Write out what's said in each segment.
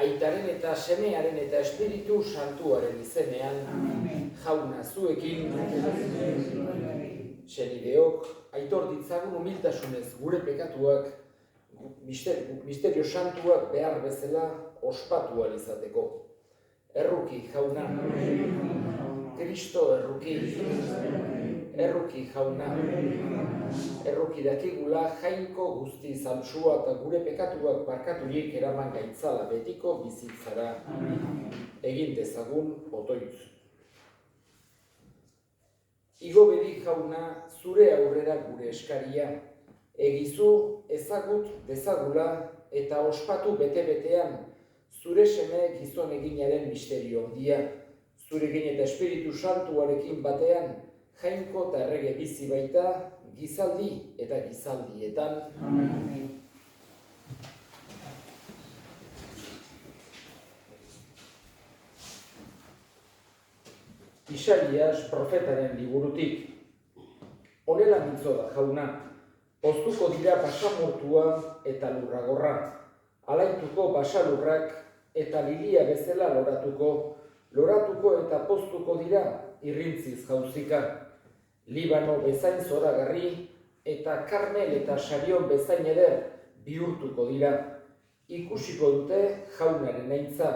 Aitaren eta Semearen eta Espiritu Santuaren izenean, Jauna zuekin, senideok, aitor ditzagun humiltasunez gure pekatuak, misterio santuak behar bezala ospatu ahal izateko. Erruki, jauna, Kristo erruki, erruki, jauna, erruki dakigula jainko guzti zaltsua eta gure pekatuak barkaturik eraman gaitzala betiko bizitzara. Egin dezagun otoitz. Igo bedi, jauna, zure aurrera gure eskaria. Egizu ezagut dezagula eta ospatu bete-betean zure seme gizon eginaren misterio handia. Zurekin eta Espiritu Santuarekin batean, jainko eta errege bizi baita, gizaldi eta gizaldietan. Amen. Isaias profetaren liburutik. Honela mintzo da, jauna, poztuko dira basamortua eta lurragorra, alaituko basalurrak eta lilia bezala loratuko eta poztuko dira irrintziz jauzika. Libano bezain zoragarri eta Karmel eta Sarion bezain eder bihurtuko dira. Ikusiko dute jaunaren aintza,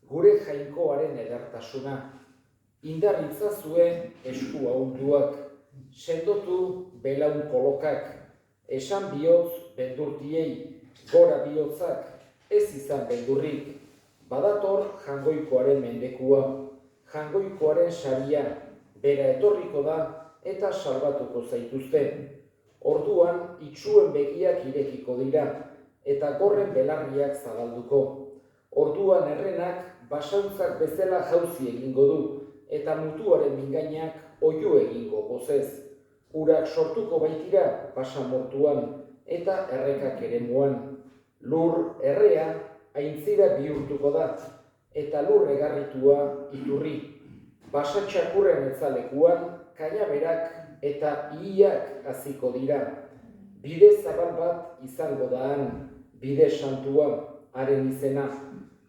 gure jainkoaren edertasuna. Indarritza zue esku ahulduak, sendotu belaun kolokak, esan bihotz beldurtiei, gora bihotzak, ez izan beldurrik. Badator jangoikoaren mendekua, jangoikoaren saria, bera etorriko da eta salbatuko zaituzte. Orduan itsuen begiak irekiko dira, eta gorren belarriak zabalduko. Orduan errenak basauntzak bezala jauzi egingo du, eta mutuaren mingainak oio egingo gozez. Urak sortuko baitira basamortuan, eta errekak eremuan. Lur errea aintzira bihurtuko da, eta lur egarritua iturri. Basatxakurren etzalekuan, kainaberak eta ihiak hasiko dira. Bide zabal bat izango da han, bide santua, haren izena.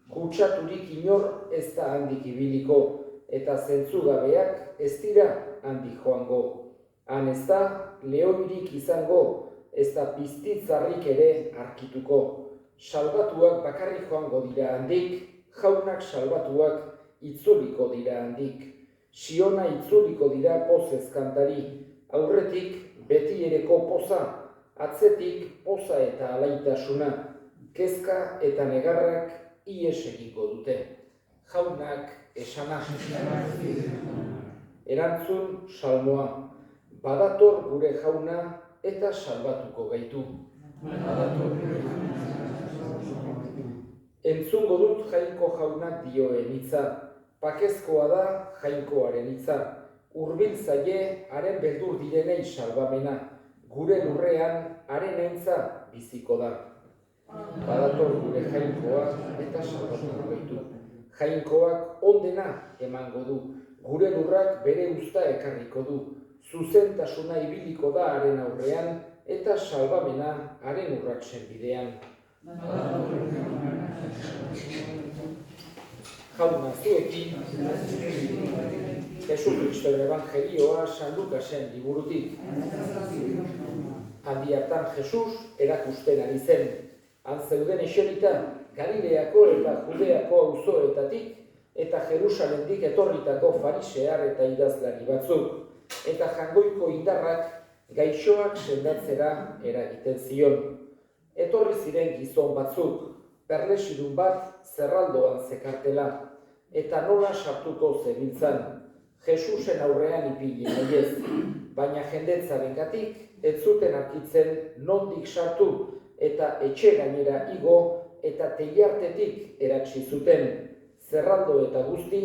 Kutsaturik inor ez da handik ibiliko, eta zentzugabeak ez dira handik joango. Han ez da lehoirik izango, ez da piztitzarrik ere arkituko. Salbatuak bakarrik joango dira handik, jaunak salbatuak itzuliko dira handik. Siona itzuliko dira pozez kantari, aurretik beti ereko poza, atzetik poza eta alaitasuna, kezka eta negarrak ies egiko dute. Jaunak esana. Erantzun salmoa, badator gure jauna eta salbatuko gaitu. Entzungo dut jainko jaunak dioen hitza, pakezkoa da jainkoaren hitza, hurbil zaie haren beldur direnei salbamena, gure lurrean haren aintza biziko da. Badator gure jainkoa eta salbatuko gaitu. Jainkoak ondena emango du, gure lurrak bere uzta ekarriko du, zuzentasuna ibiliko da haren aurrean eta salbamena haren urrak senbidean. Jauna zuekin, Jesucristoren Evangelioa San Lukasen liburutik. Aldi hartan Jesus erakusten ari zen, han zeuden eserita Galileako eta Judeako auzoetatik eta Jerusalendik etorritako farisear eta idazlari batzuk, eta jangoiko indarrak gaixoak sendatzera eragiten zion. Etorri ziren gizon batzuk, perlesidun bat zerraldoan zekartela, eta nola sartuko zebiltzan, Jesusen aurrean ipili nahiez, baina jendetzarengatik ez zuten arkitzen nondik sartu eta etxe gainera igo eta teiartetik eratsi zuten, zerraldo eta guzti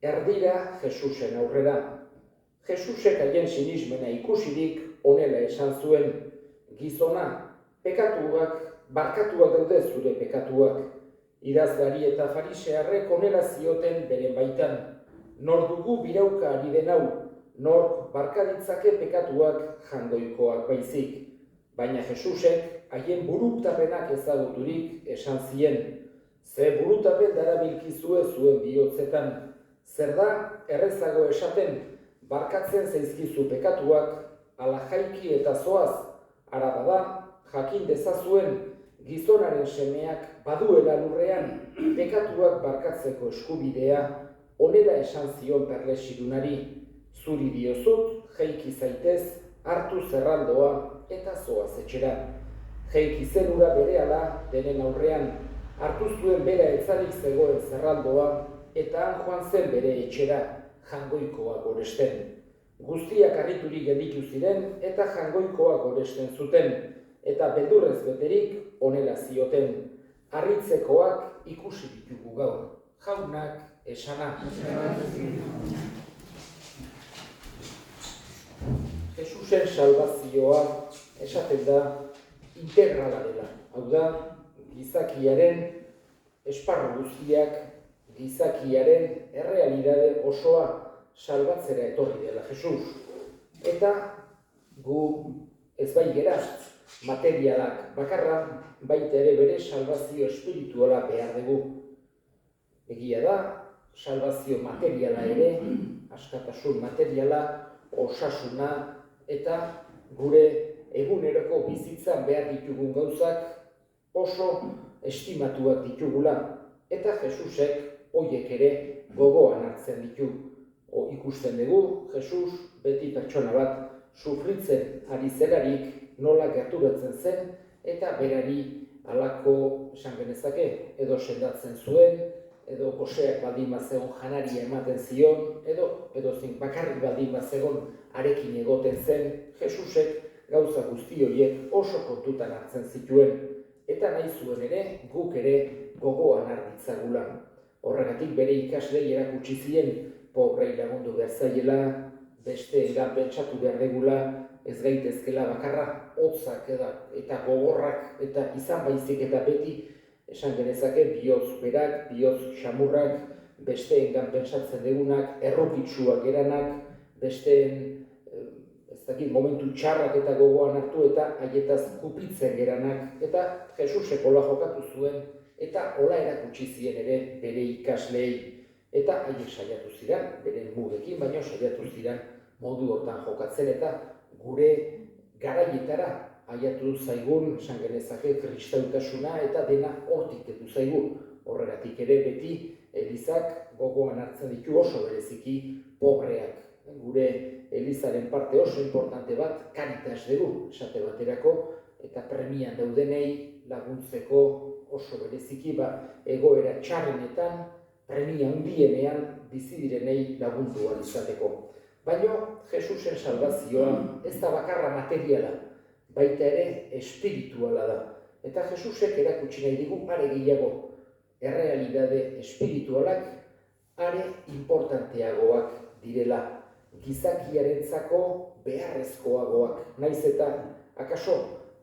erdira Jesusen aurrera. Jesusek haien sinismena ikusirik honela esan zuen, gizona, pekatuak, barkatuak daude zure pekatuak. Idazlari eta farisearrek honela zioten beren baitan, nor dugu birauka ari den hau, nor barkaditzake pekatuak jangoikoak baizik. Baina Jesusek haien buruktarrenak ezaguturik esan zien, Ze burutapen darabilkizue zuen bihotzetan, zer da errezago esaten, barkatzen zaizkizu pekatuak, ala jaiki eta zoaz, araba da, jakin dezazuen, gizonaren semeak baduela lurrean, pekatuak barkatzeko eskubidea, honela esan zion perlexidunari, zuri diozut, jaiki zaitez, hartu zerraldoa eta zoaz etxera. Jaiki zenura berehala denen aurrean, hartu zuen bera etzarik zegoen zerraldoa, eta han joan zen bere etxera, jangoikoa goresten. Guztiak harriturik gelditu ziren eta jangoikoa goresten zuten, eta beldurrez beterik honela zioten. Harritzekoak ikusi ditugu gaur, jaunak esana. Jesusen salvazioa esaten da integrala dela. Hau da, gizakiaren esparru guztiak, gizakiaren errealidade osoa salbatzera etorri dela Jesus. Eta gu ez bai gera, materialak bakarra, baita ere bere salvazio espirituala behar dugu. Egia da, salvazio materiala ere, askatasun materiala, osasuna eta gure eguneroko bizitzan behar ditugun gauzak oso estimatuak ditugula. Eta Jesusek horiek ere gogoan hartzen ditu. Ikusten dugu, Jesus beti pertsona bat sufritzen ari zelarik nola gerturatzen zen eta berari halako esan genezake edo sendatzen zuen, edo goseak baldin bazegon janaria ematen zion, edo zin bakarrik baldin bazegon arekin egoten zen, Jesusek gauza guzti horiek oso kontutan hartzen zituen, eta nahi zuen ere guk ere gogoan har ditzagula. Horregatik bere ikaslei erakutsi zien pobrei lagundu behar zaiela, besteengan pentsatu behar degula, ez gaitezkela bakarra hotzak eta gogorrak eta izan baizik eta beti esan genezake bihotz berak, bihotz xamurrak, besteengan pentsatzen degunak, errukitsuak eranak, besteen momentu txarrak eta gogoan hartu eta haietaz kupitzen geranak, eta Jesusek hola jokatu zuen, eta hola erakutsi zien ere bere ikaslei, eta haiek saiatu ziren, bere mugekin, baina saiatu ziren modu hortan jokatzen, eta gure garaietara aiatu zaigun, esan genezake, kristautasuna eta dena hortik edu zaigun. Horregatik ere beti Elizak gogoan hartzen ditu oso bereziki pobreak. Gure Elizaren parte oso importante bat Caritas dugu, esate baterako, eta premian daudenei laguntzeko oso bereziki egoera txarrenetan, premia handienean bizi direnei lagundu ahal izateko. Baina Jesusen salvazioa ez da bakarra materiala, baita ere espirituala da. Eta Jesusek erakutsi nahi digu are gehiago, errealidade espiritualak are importanteagoak direla, gizakiarentzako beharrezkoagoak. Naiz eta akaso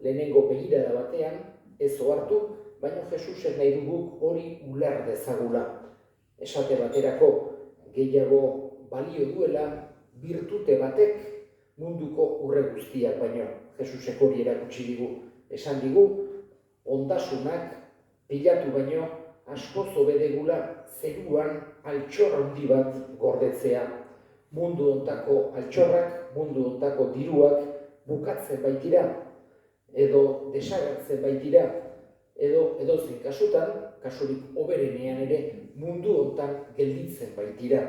lehenengo begirada batean ez ohartu, baina Jesusek nahi dugu hori uler dezagula. Esate baterako gehiago balio duela birtute batek munduko urre guztiak, baino Jesusek hori erakutsi digu. Esan digu, ondasunak pilatu baino asko zobedegula zeruan altxor handi bat gordetzea. Mundu hontako altxorrak, mundu hontako diruak bukatzen baitira, edo desagertzen baitira, edo zein kasutan, kasurik hoberenean ere mundu hontan gelditzen baitira.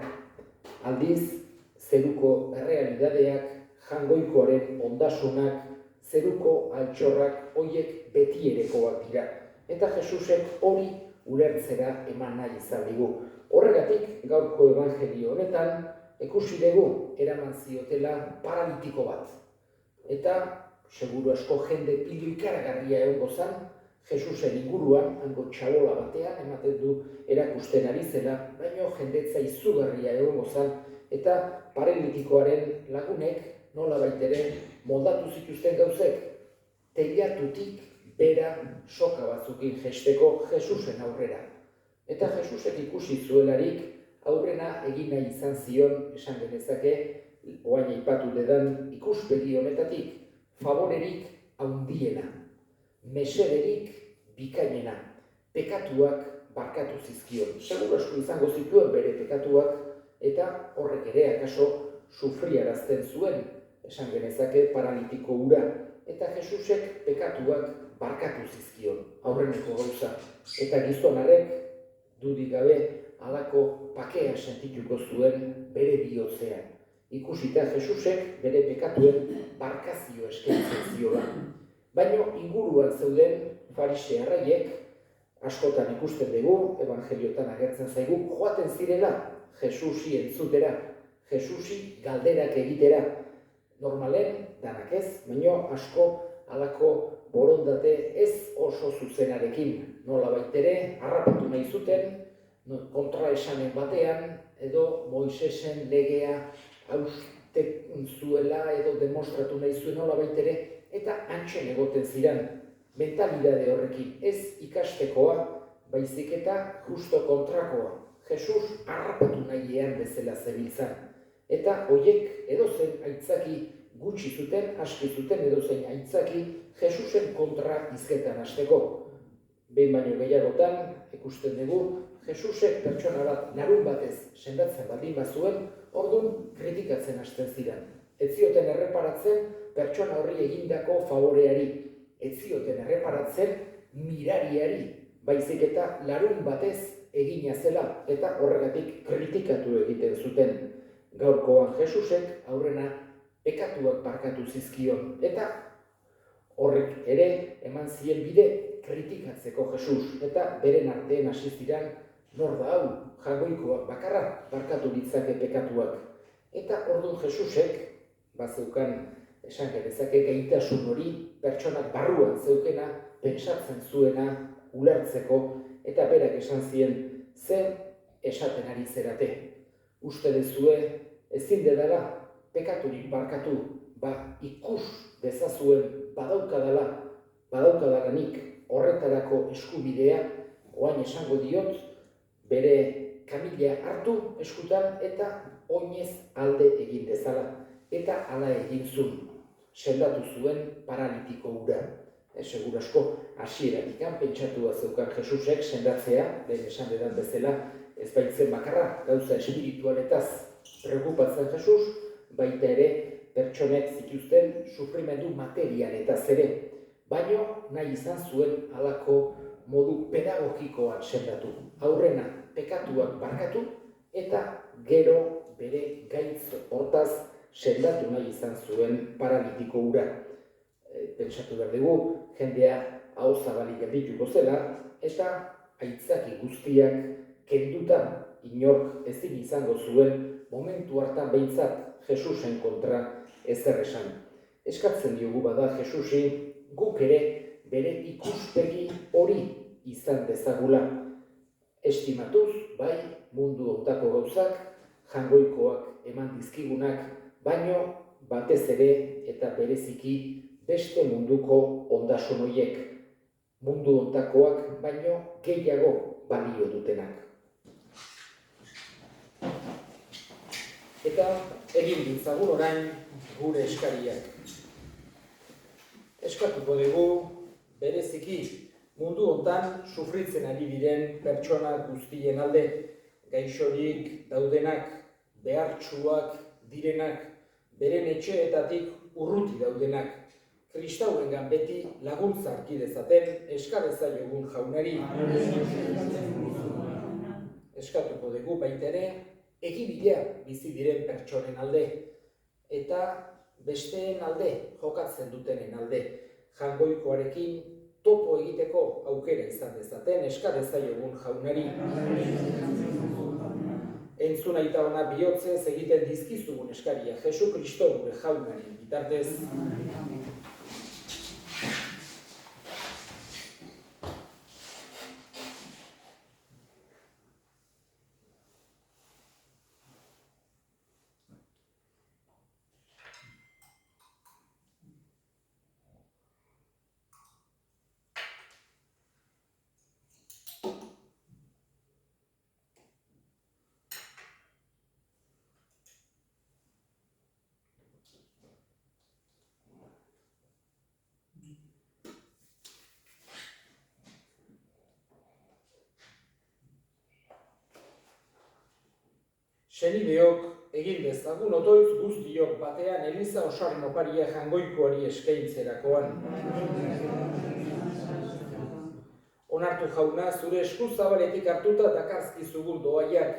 Aldiz, zeruko errealidadeak, jangoikoaren ondasunak, zeruko altxorrak hoiek betierekoak dira. Eta Jesusek hori ulertzera eman nahi izan digu. Horregatik, gaurko evangelio honetan, ikusi dugu eraman ziotela paralitiko bat. Eta, seguru asko jende pilu ikaragarria egongo zan, Jesusen inguruan, hango txalola batean, ematen du erakusten ari zela, baina jendetza izugarria egongo zan, eta paralitikoaren lagunek nola baitere moldatu zituzten gauzek, teilatutik bera soka batzukin jesteko Jesusen aurrera. Eta Jesusek ikusi zuelarik aurrena egin nahi izan zion, esan genezake, oain aipatu dedan ikuspegi honetatik, favorerik handiena, mesederik bikainena, pekatuak barkatu zizkion. Segur asko izango zituen bere pekatuak, eta horrek ere akaso sufriarazten zuen, esan genezake paralitiko hura, eta Jesusek pekatuak barkatu zizkion, aurreneko gauza. Eta gizonarek dudik gabe halako pakea sentituko zuen bere bihotzean. Ikusita Jesusek bere pekatuen barkazio eskaintzen ziola. Baina inguruan zeuden farisearraiek, askotan ikusten dugu, evangeliotan agertzen zaigu, joaten zirela Jesusi entzutera, Jesusi galderak egitera. Normalen, danak ez, baina asko halako borondate ez oso zuzenarekin. Nola baitere, harrapatu nahi zuten, kontraesanen batean, edo Moisesen legea hausten zuela, edo demostratu nahi zuen nola baitere, eta antxen egoten ziren mentalidade horrekin. Ez ikastekoa, baizik eta justo kontrakoa. Jesus harrapatu nahiean bezala zebiltzan. Eta hoiek edozen aitzaki gutxi zuten, aski zuten edozein aitzaki Jesusen kontra hizketan hasteko. Behin baino gehiagotan ikusten dugu, Jesusek pertsona bat larun batez sendatzen baldin bazuen, orduan kritikatzen hasten ziren. Ez zioten erreparatzen pertsona horri egindako favoreari, ez zioten erreparatzen mirariari, baizik eta larun batez egina zela, eta horregatik kritikatu egiten zuten. Gaurkoan Jesusek aurrena pekatuak barkatu zizkion, eta horrek ere eman zien bide kritikatzeko Jesus, eta beren artean hasi ziren nor da hau, jagoikoak bakarra barkatu ditzake pekatuak. Eta orduan Jesusek, bazeukan esan genezake gaitasun hori, pertsonak barruan zeukena, pentsatzen zuena, ulertzeko, eta berak esan zien, zer esaten ari zerate. Uste dezue, ezin dela pekaturik barkatu, ikus dezazuen badaukadalanik horretarako eskubidea, oain esango diot, bere kamila hartu eskutan eta oinez alde egin dezala. Eta hala egin zuen, sendatu zuen paralitiko hura. Segur asko hasieratik pentsatua zeukan Jesusek sendatzea, lehen esan dedan bezala, ez baitzen bakarra, gauza espiritualetaz preokupatzen Jesus, baita ere pertsonek zituzten sufrimendu materialetaz ere, baino nahi izan zuen halako modu pedagogikoan sendatu. Aurrena pekatuak barkatu eta gero bere gaitz hortaz sendatu nahi izan zuen paralitiko hura. Pentsatu behar dugu, jendea hau zabalik erdituko zela, eta aitzaki guztiak kenduta inork ezin izango zuen momentu hartan behintzat Jesusen kontra ezer esan. Eskatzen diogu bada Jesusi guk ere bere ikuspegi hori izan dezagula. Estimatuz, bai mundu hontako gauzak, jangoikoak eman dizkigunak, baino batez ere eta bereziki beste munduko ondasun horiek, mundu hontakoak baino gehiago balio dutenak. Eta egin ditzagun orain gure eskariak. Eskatuko dugu bereziki mundu hontan sufritzen ari diren pertsona guztien alde, gaixorik daudenak, behartsuak direnak, beren etxeetatik urruti daudenak, kristauengan beti laguntza harki dezaten eskadezaiogun jaunari. Eskatuko dugu baita ere, egibidea bizi diren pertsonen alde, eta besteen alde, jokatzen dutenen alde, jangoikoarekin topo egiteko aukera izan dezaten eskadezaiogun jaunari. Entzuna eta ona bihotzez egiten dizkizugun eskaria Jesu Kristo gure jaunaren bitartez. Senideok egin dezagun otoitz guztiok batean Eliza osaren oparia jangoikoari eskaintzerakoan. Onartu jauna, zure eskuzabaletik hartuta dakarzkizugun doaiak,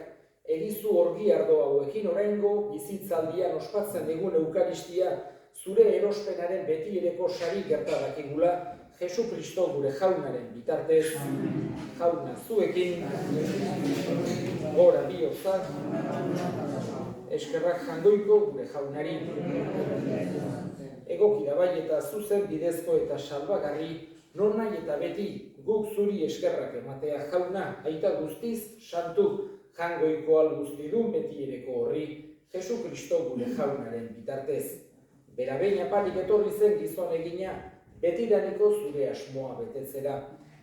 egizu orgi ardo hauekin oraingo bizitzaldian ospatzen digun eukaristia, zure erospenaren betiereko sari gertadakigula, Jesu Kristo gure jaunaren bitartez, jauna zuekin, gora dioza, eskerrak jangoiko gure jaunari. Egokira bai eta zuzen bidezko eta salbagarri, non nahi eta beti guk zuri eskerrak ematea jauna, aita guztiz, santu, jangoiko guztidun betiereko horri, Jesu Kristo gure jaunaren bitartez. Bera behin apalik etorri zen gizon egina, betidaniko zure asmoa betetzera,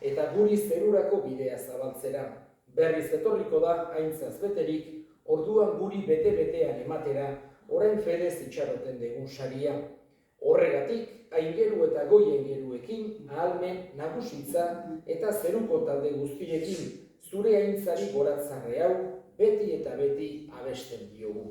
eta guri zerurako bidea zabaltzera. Berriz etorriko da aintzaz beterik, orduan guri bete-betean ematera, orain fedez itxaroten degun saria. Horregatik, aingeru eta goiengeruekin, ahalmen, nagusitza eta zeruko talde guztiekin, zure aintzari goratzarre hau, beti eta beti abesten diogu.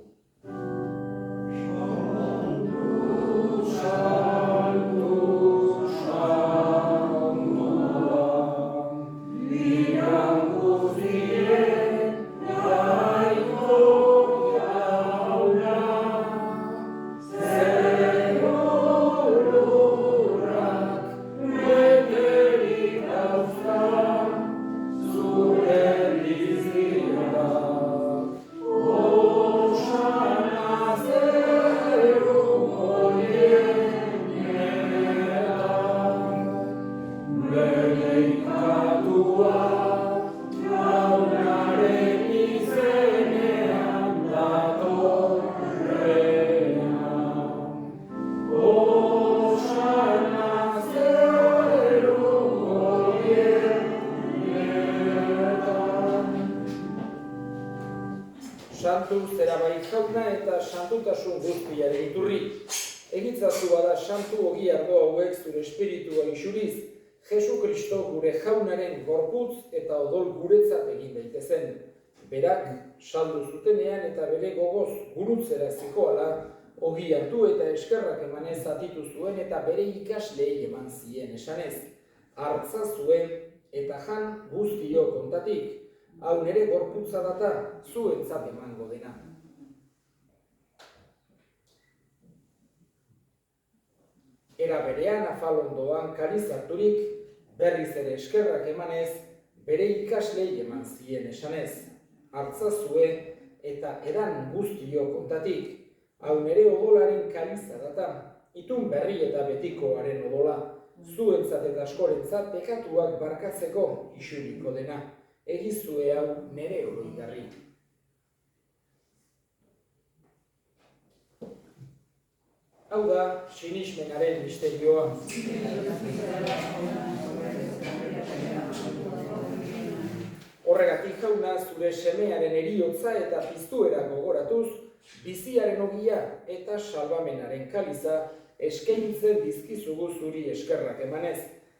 Santu zera bai jauna eta santutasun guztiaren iturri. Egitzazua da santu ogi ardo hauek zure espiritua isuriz, Jesu Kristo gure jaunaren gorputz eta odol guretzat egin daitezen. Berak saldu zutenean eta bere gogoz gurutzera zikoala, ogi hartu eta eskerrak emanez atitu zuen eta bere ikaslei eman zien esanez. Hartza zuen eta jan guztio kontatik. Hau nere gorputza data, zuentzat emango dena. Era berean afalondoan kariz harturik, berriz ere eskerrak emanez, bere ikaslei eman zien esanez. Hartza zuen eta edan guztio kontatik. Hau nere odolaren kariza data, itun berri eta betikoaren odola, zuentzat eta askorentzat pekatuak barkatzeko isuriko dena. Egizue hau nere oroigarri. Hau da, sinismenaren misterioa. Horregatik jauna zure semearen heriotza eta piztuera gogoratuz, biziaren ogia eta salbamenaren kaliza eskaintzen dizkizugu zuri eskerrak emanez.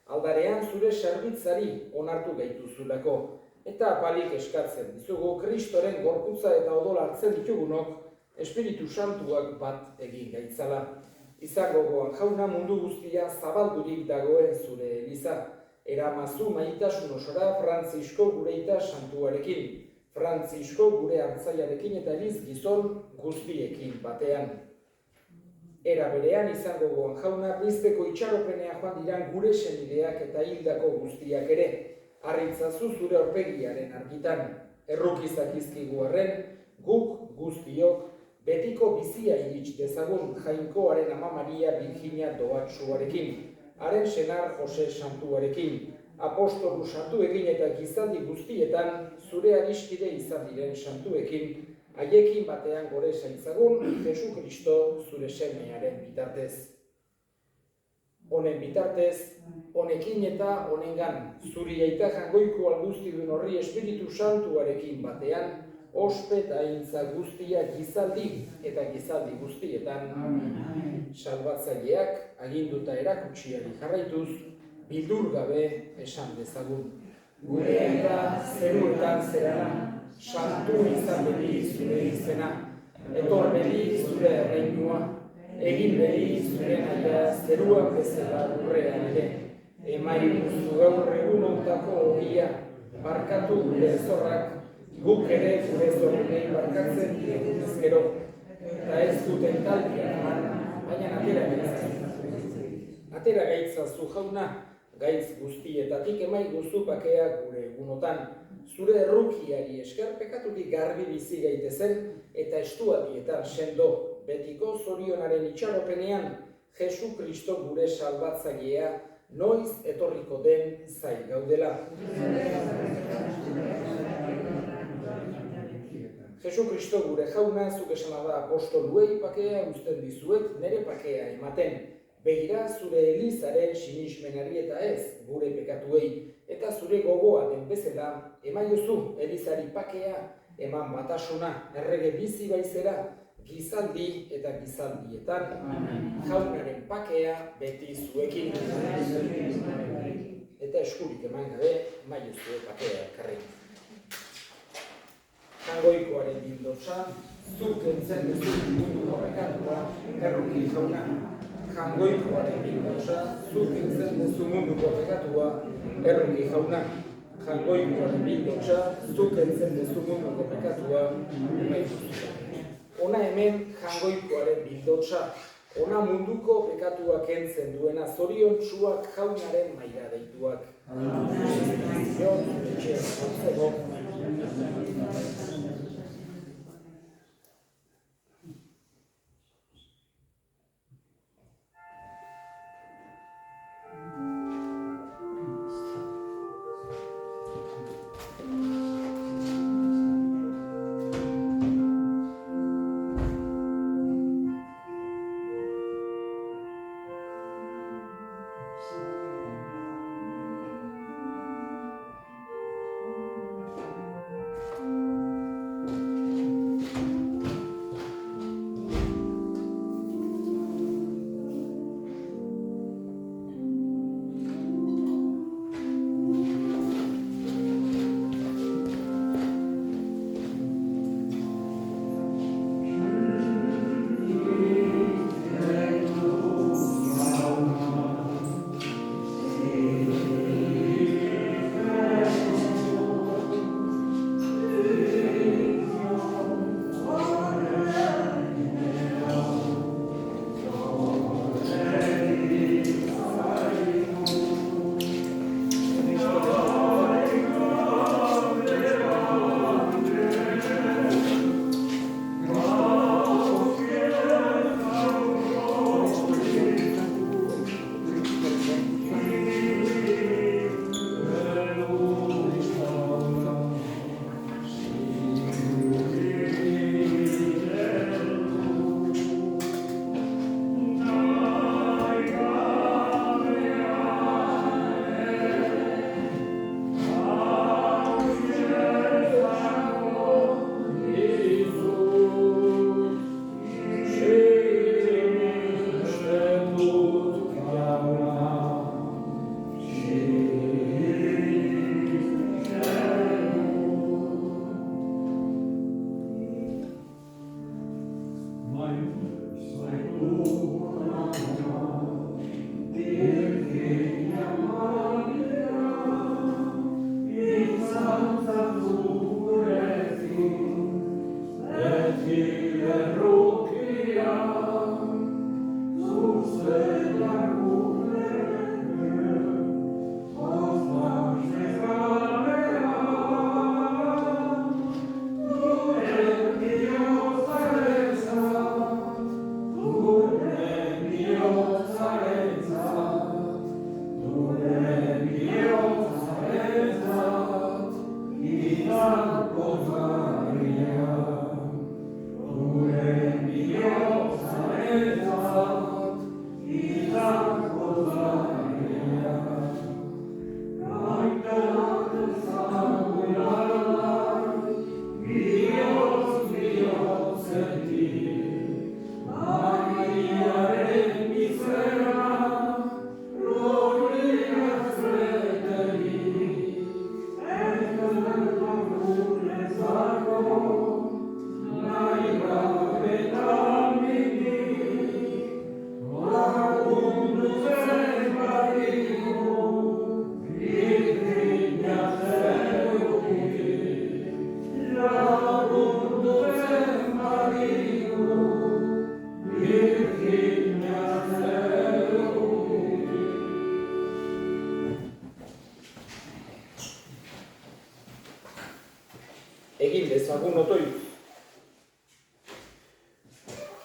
Aldarean zure zerbitzari onartu gaituzulako. Eta apalik eskatzen dizugu Kristoren gorputza eta odol hartzen ditugunok Espiritu Santuak bat egin gaitzala. Izango goan jauna mundu guztia zabaldurik dagoen zure eliza. Eramazu maitasun osora Frantzisko gure ita santuarekin. Frantzisko gure hartzaiarekin eta eliz gizon guztiekin batean. Era berean izango goan jauna bizteko itxaropenea joan diran gure senideak eta hildako guztiak ere. Arritzazu zure aurpegiaren argitan, errukizak izkigu arren, guk guztiok, betiko bizia irits dezagun Jainkoaren ama Maria Virginia doatsuarekin, haren senar Jose santuarekin, apostolu santuekin eta gizaldi guztietan zure adiskide izan diren santuekin, haiekin batean gore zaitzagun Jesu Kristo zure semearen bitartez. Honen bitartez, honekin eta honengan, zuri aita jangoiko alguztidun horri Espiritu Santuarekin batean, ospe eta aintza guztia gizaldi eta gizaldi guztietan, salbatzaileak aginduta erakutsiari jarraituz, bildur gabe esan dezagun. Gure eta zeruetan zerana, santu izan bedi zure izena, etor bedi zure erreinua, egin bedi zure nahia zeruak bezala lurrean ere, emaiguzu gaur egun ontako ogia, barkatu gure zorrak, guk ere gure zorrunei barkatzen diegun ezkero, eta ez duten taldiak eman, baina atera gaitzazu. Atera gaitzazu jauna, gaitz guztietatik emaiguzu bakea gure egunotan, zure errukiari esker pekatutik garbi bizi gaitezen eta estuadietan sendo, betiko zorionaren itxaropenean, Jesu Kristo gure salbatzailea, noiz etorriko den zai gaudela. Jesu Kristo gure jauna, zuk esana da apostoluei pakea uzten dizuet, nere pakea ematen. Begira zure Elizaren sinismenari eta ez gure pekatuei, eta zure gogoa den bezala, emaiozu Elizari pakea, eman batasuna, errege bizi baizera, gizaldi eta gizaldietan, jaunaren pakea beti zuekin. Eta eskurik eman gabe, emaiozu pakea karri. Jangoikoaren bildotsa, zuk entzen duzu munduko pekatua, erruki jauna. Jangoikoaren bildotsa, zuk entzen duzu munduko pekatua, erruki jauna. Jangoikoaren bildotsa, zuk entzen duzu munduko pekatua, ona hemen jangoikoaren bildotsa, ona munduko pekatua kentzen duena zoriontsuak jaunaren maila deituak.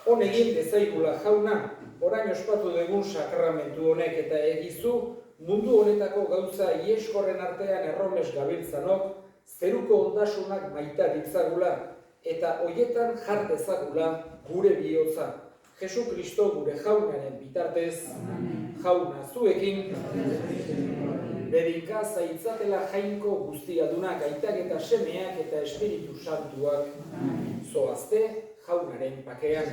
hon egin dezaigula jauna, orain ospatu dugun sakramentu honek eta egizu, mundu honetako gauza ieskorren artean erromes gabiltzanok, zeruko ondasunak maita ditzagula, eta hoietan jar dezagula gure bihotza. Jesu Kristo gure jaunaren bitartez, jauna zuekin, bedika zaitzatela jainko guztiadunak, aitak eta semeak eta Espiritu Santuak, zoazte jaunaren pakean.